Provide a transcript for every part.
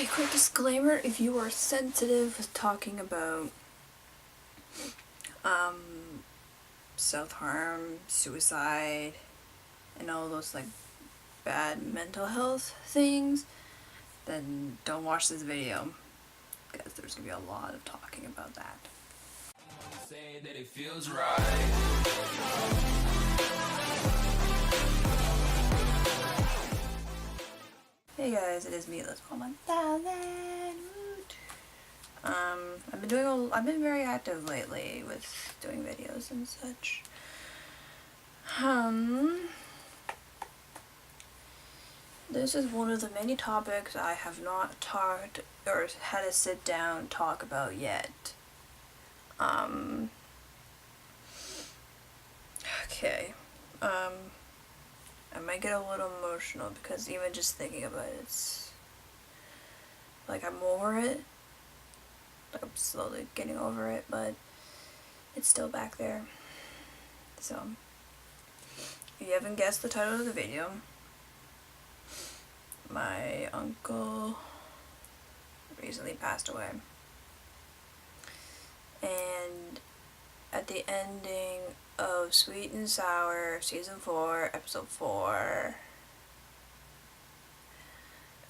Okay, quick disclaimer, if you are sensitive with talking about self-harm, suicide, and all those like bad mental health things, then don't watch this video, because there's gonna be a lot of talking about that. Say that it feels right. Hey guys, it is me, Let's Call 1000. I've been very active lately with doing videos and such. This is one of the many topics I have not talked or had to sit down talk about yet. Okay. I might get a little emotional because even just thinking about it, it's like I'm over it. Like I'm slowly getting over it, but it's still back there. So, if you haven't guessed the title of the video, my uncle recently passed away. And at the ending of Sweet and Sour Season 4, Episode 4,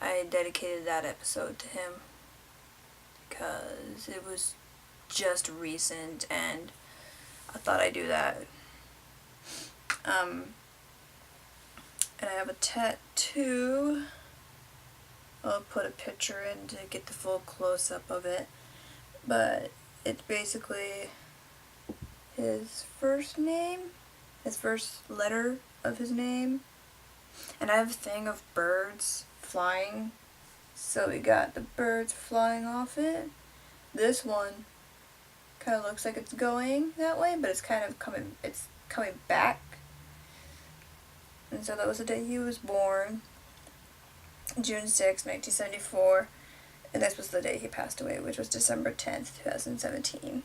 I dedicated that episode to him because it was just recent and I thought I'd do that. And I have a tattoo. I'll put a picture in to get the full close-up of it, but it's basically his first name, his first letter of his name, and I have a thing of birds flying, so we got the birds flying off it. This one kind of looks like it's going that way, but it's coming back. And so that was the day he was born, June 6, 1974, and this was the day he passed away, which was December 10th, 2017.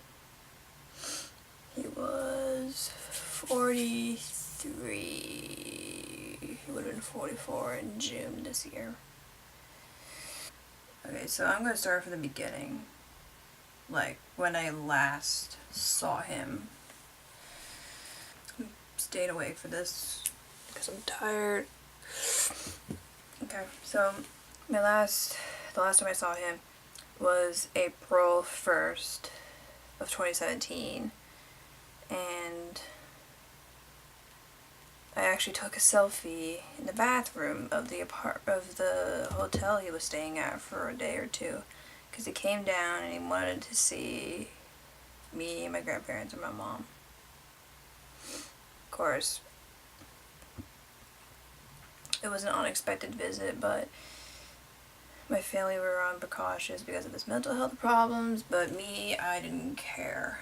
He was 43. He would have been 44 in June this year. Okay, so I'm going to start from the beginning. Like, when I last saw him. I'm staying awake for this because I'm tired. Okay, so the last time I saw him was April 1st of 2017, and I actually took a selfie in the bathroom of the hotel he was staying at for a day or two, because he came down and he wanted to see me, my grandparents, and my mom. Of course, it was an unexpected visit, but my family were on precautions because of his mental health problems, but me, I didn't care.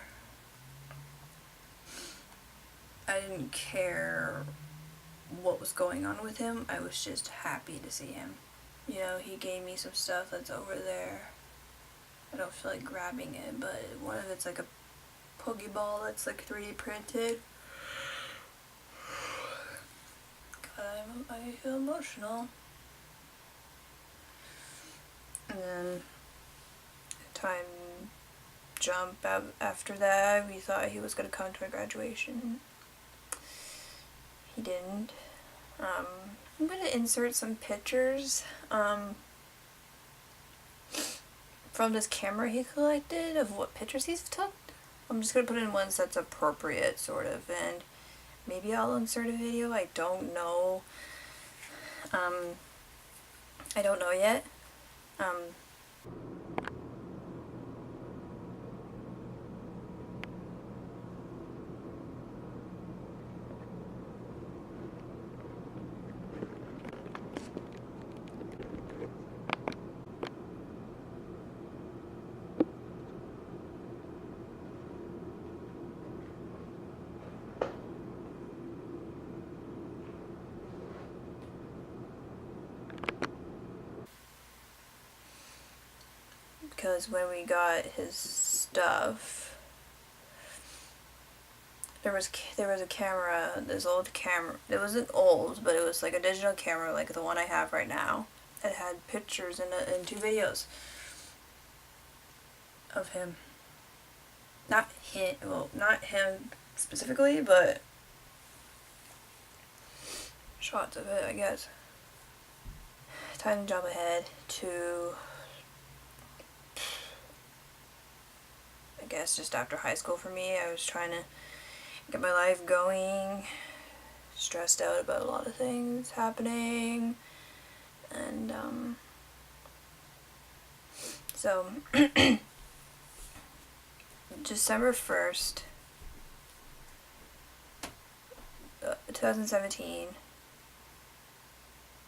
I didn't care what was going on with him. I was just happy to see him. You know, he gave me some stuff that's over there. I don't feel like grabbing it, but one of it's like a Pokeball that's like 3D printed. God, I feel emotional. And then time jump after that, we thought he was going to come to my graduation. He didn't. I'm going to insert some pictures from this camera he collected of what pictures he's took. I'm just going to put in ones that's appropriate, sort of, and maybe I'll insert a video. I don't know. I don't know yet. Because when we got his stuff, there was a camera, this old camera. It wasn't old, but it was like a digital camera like the one I have right now. it had pictures and 2 videos of him. Not him specifically, but shots of it, I guess. Time to jump ahead to, I guess, just after high school for me. I was trying to get my life going, stressed out about a lot of things happening, and so December 1st, 2017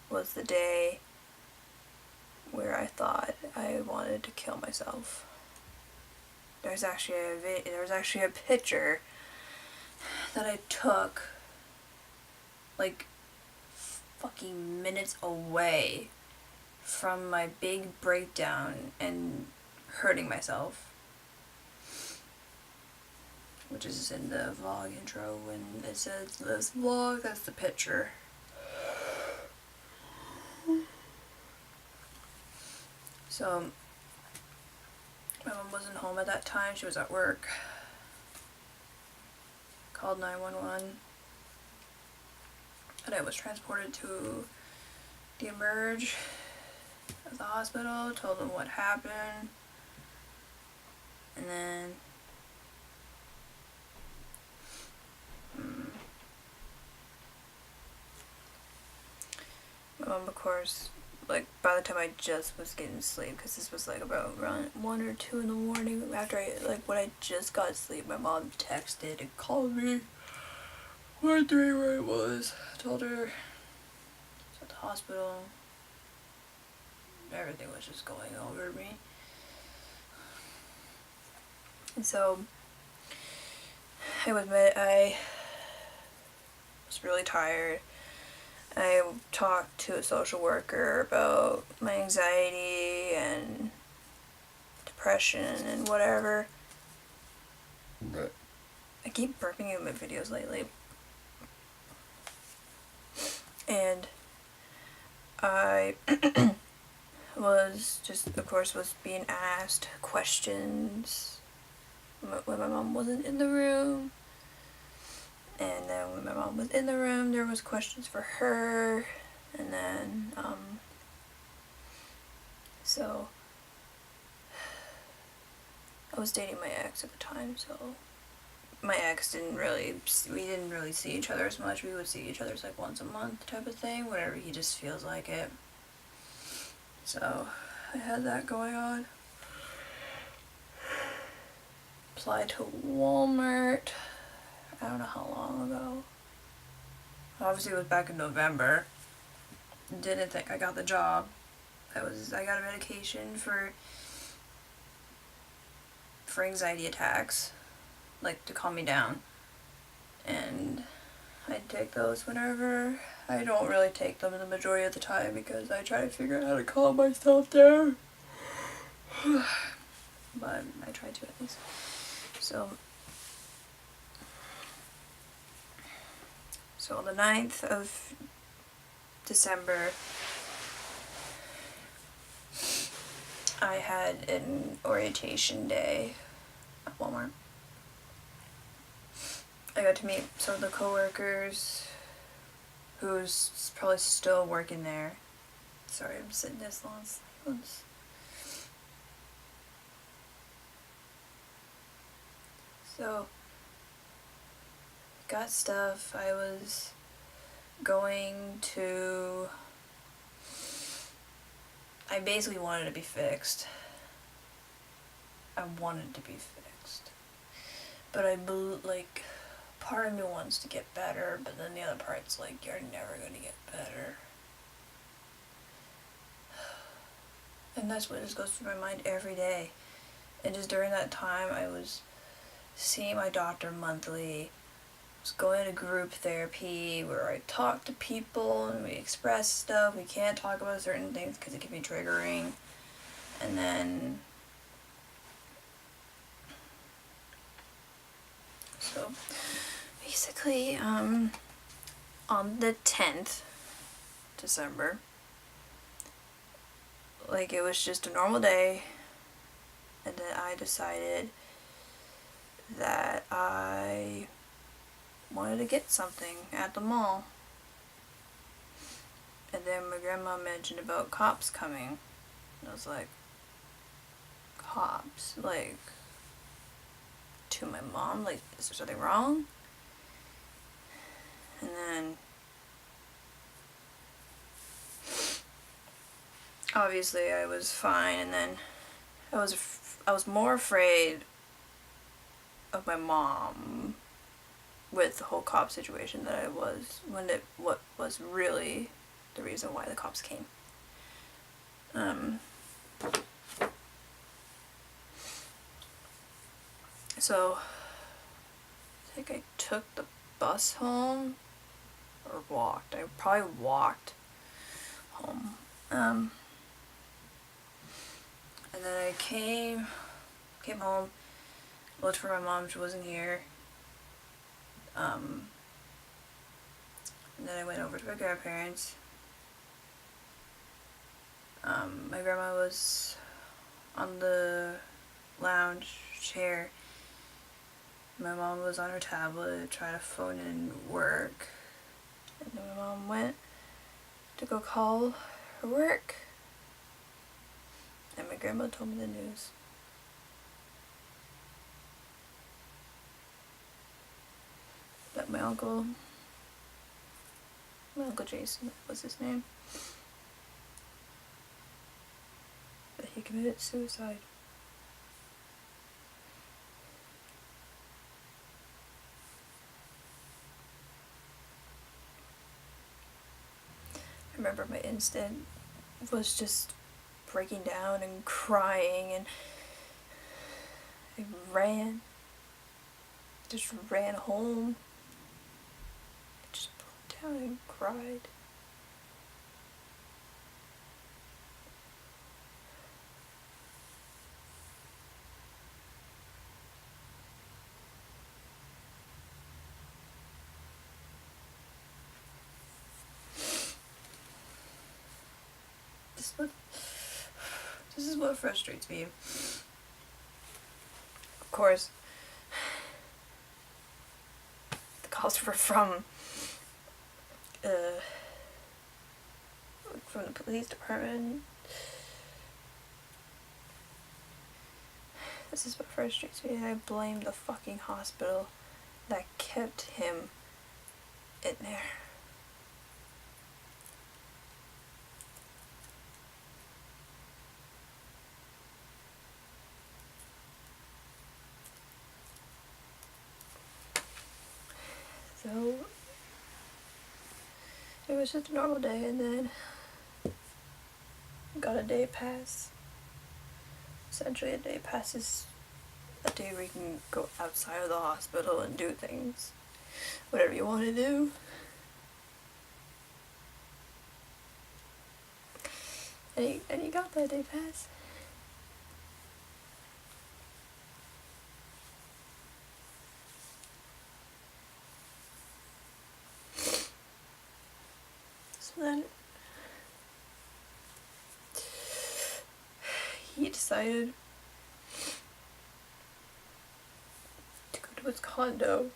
was the day where I thought I wanted to kill myself. There's actually a picture that I took like fucking minutes away from my big breakdown and hurting myself, which is in the vlog intro when it says this vlog. That's the picture. So my mom wasn't home at that time. She was at work. Called 911, and I was transported to the emerge at the hospital. Told them what happened, and then my mom, of course, like by the time I just was getting sleep, because this was like about around 1 or 2 in the morning, after when I just got sleep, my mom texted and called me, wondering where I was. I told her I was at the hospital. Everything was just going over me. And so I was really tired. I talked to a social worker about my anxiety and depression and whatever. But I keep burping in my videos lately. And I was just, of course, was being asked questions when my mom wasn't in the room. And then when my mom was in the room, there was questions for her. And then, so I was dating my ex at the time, so my ex we didn't really see each other as much. We would see each other like once a month type of thing, whenever he just feels like it. So I had that going on. Applied to Walmart. I don't know how long ago. Obviously it was back in November. Didn't think I got the job. I got a medication for anxiety attacks, like to calm me down. And I take those whenever. I don't really take them the majority of the time because I try to figure out how to calm myself down. But I try to at least. So on the 9th of December, I had an orientation day at Walmart. I got to meet some of the coworkers who's probably still working there. Sorry, I'm sitting this long. So, got stuff. I was going to... I basically wanted to be fixed. I wanted to be fixed. But part of me wants to get better, but then the other part's like, you're never going to get better. And that's what just goes through my mind every day. And just during that time, I was seeing my doctor monthly. I was going to group therapy where I talk to people and we express stuff. We can't talk about certain things because it can be triggering. And then... So, basically, on the 10th December, like it was just a normal day, and then I decided that I wanted to get something at the mall. And then my grandma mentioned about cops coming. And I was like, cops? Like, to my mom? Like, is there something wrong? And then, obviously I was fine, and then I was more afraid of my mom with the whole cop situation than I was what was really the reason why the cops came. So I think I took the bus home or walked. I probably walked home. And then I came home, looked for my mom. She wasn't here. And then I went over to my grandparents. My grandma was on the lounge chair. My mom was on her tablet trying to phone in work. And then my mom went to go call her work. And my grandma told me the news. That my uncle Jason was his name, that he committed suicide. I remember my instant was just breaking down and crying, and I just ran home. I just broke down and cried. This is what frustrates me. Of course, the calls were from the police department. This is what frustrates me, and I blame the fucking hospital that kept him in there. So, it was just a normal day, and then got a day pass. Essentially, a day pass is a day where you can go outside of the hospital and do things, whatever you want to do. And you got that day pass. So then he decided to go to his condo.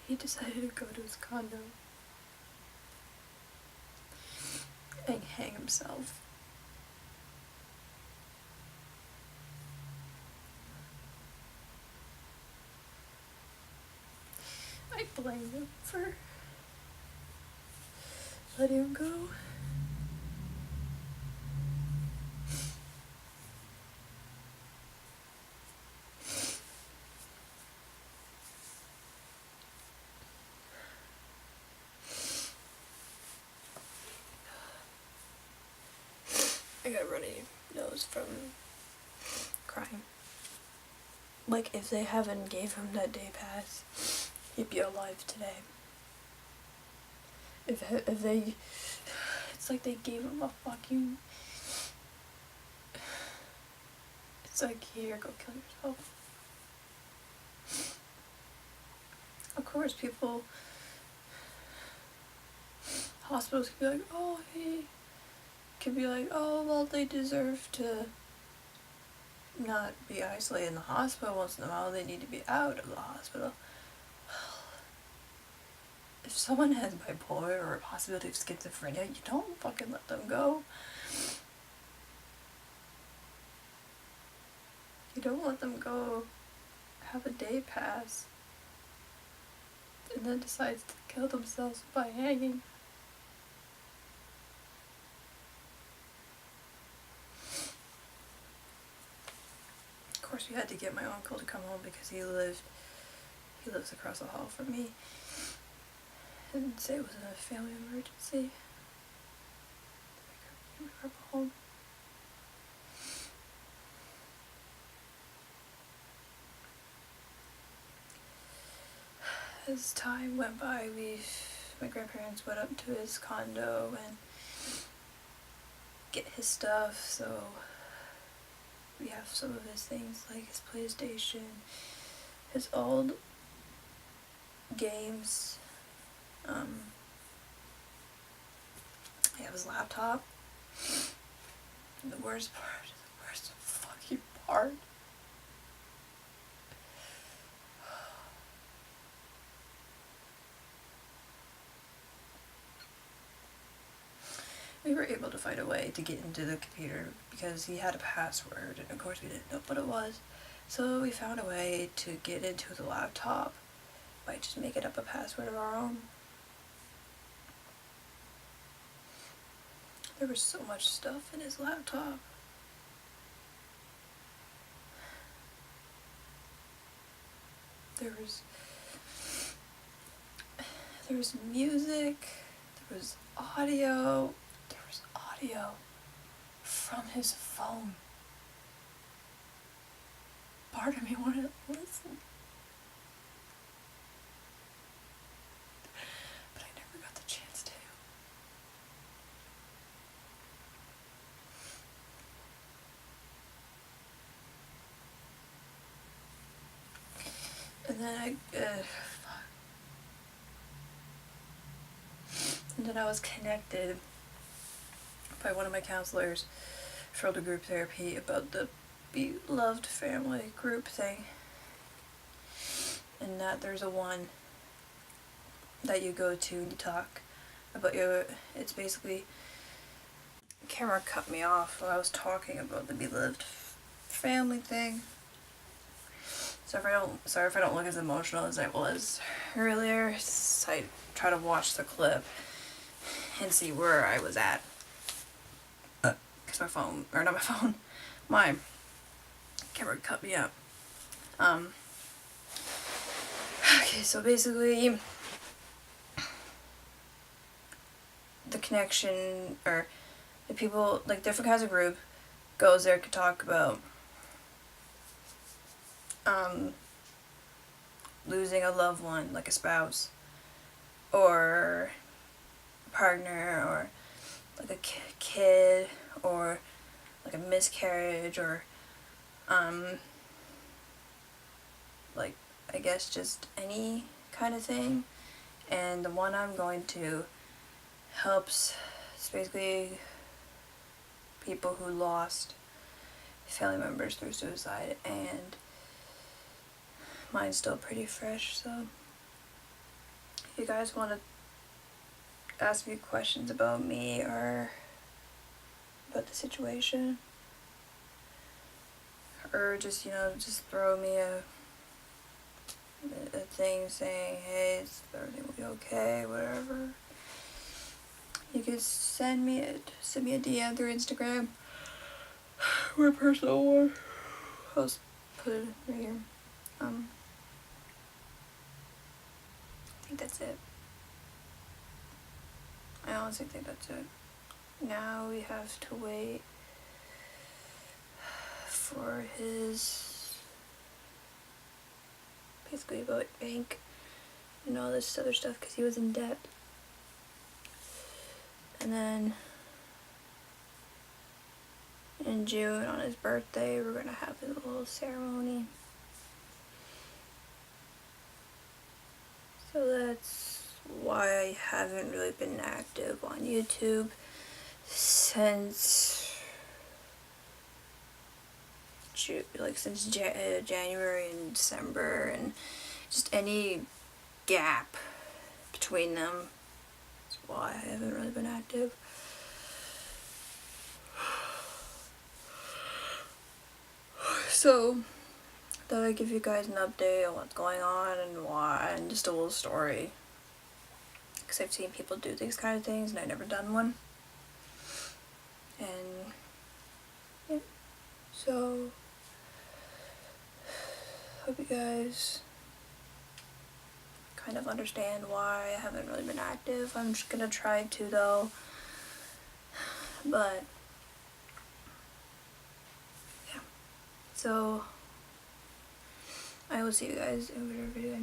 He decided to go to his condo and hang himself. I blame him for letting him go. I got a runny nose from crying. Like, if they haven't gave him that day pass, he'd be alive today. If they, it's like they gave him a fucking It's like, here, go kill yourself. Of course, hospitals could be like, oh, hey, could be like, oh, well, they deserve to not be isolated in the hospital once in a while, they need to be out of the hospital. If someone has bipolar or a possibility of schizophrenia, you don't fucking let them go. You don't let them go have a day pass and then decides to kill themselves by hanging. Of course, we had to get my uncle to come home because he lives across the hall from me. And say it was a family emergency. We were home. As time went by, my grandparents went up to his condo and get his stuff, so we have some of his things, like his PlayStation, his old games, I have his laptop. And the worst fucking part, we were able to find a way to get into the computer because he had a password, and of course we didn't know what it was. So we found a way to get into the laptop by just making up a password of our own. There was so much stuff in his laptop. There was music, there was audio from his phone. Part of me wanted to listen, but I never got the chance to. And then I was connected by one of my counselors for elder group therapy about the beloved family group thing, and that there's a one that you go to and you talk about it's basically, the camera cut me off while I was talking about the beloved family thing. Sorry if I don't look as emotional as I was earlier. I try to watch the clip and see where I was at. Because my camera cut me up. Okay, so basically, the connection, or the people, like different kinds of group, goes there, could talk about losing a loved one, like a spouse, or a partner, or like a kid, or like a miscarriage, or like, I guess just any kind of thing. And the one I'm going to helps, it's basically people who lost family members through suicide, and mine's still pretty fresh, so if you guys want to ask me questions about me or about the situation, or just, just throw me a thing saying, hey, everything will be okay, whatever, you could send me a DM through Instagram, my personal one. I'll just put it right here. I think that's it. I honestly think that's it. Now we have to wait for his, basically about bank and all this other stuff, because he was in debt. And then in June on his birthday. We're gonna have a little ceremony. So that's why I haven't really been active on YouTube since January and December, and just any gap between them. That's why I haven't really been active. So, thought I'd give you guys an update on what's going on and why, and just a little story. Because I've seen people do these kind of things and I've never done one. And, yeah. So, hope you guys kind of understand why I haven't really been active. I'm just gonna try to though. But, yeah. So, I will see you guys in a video.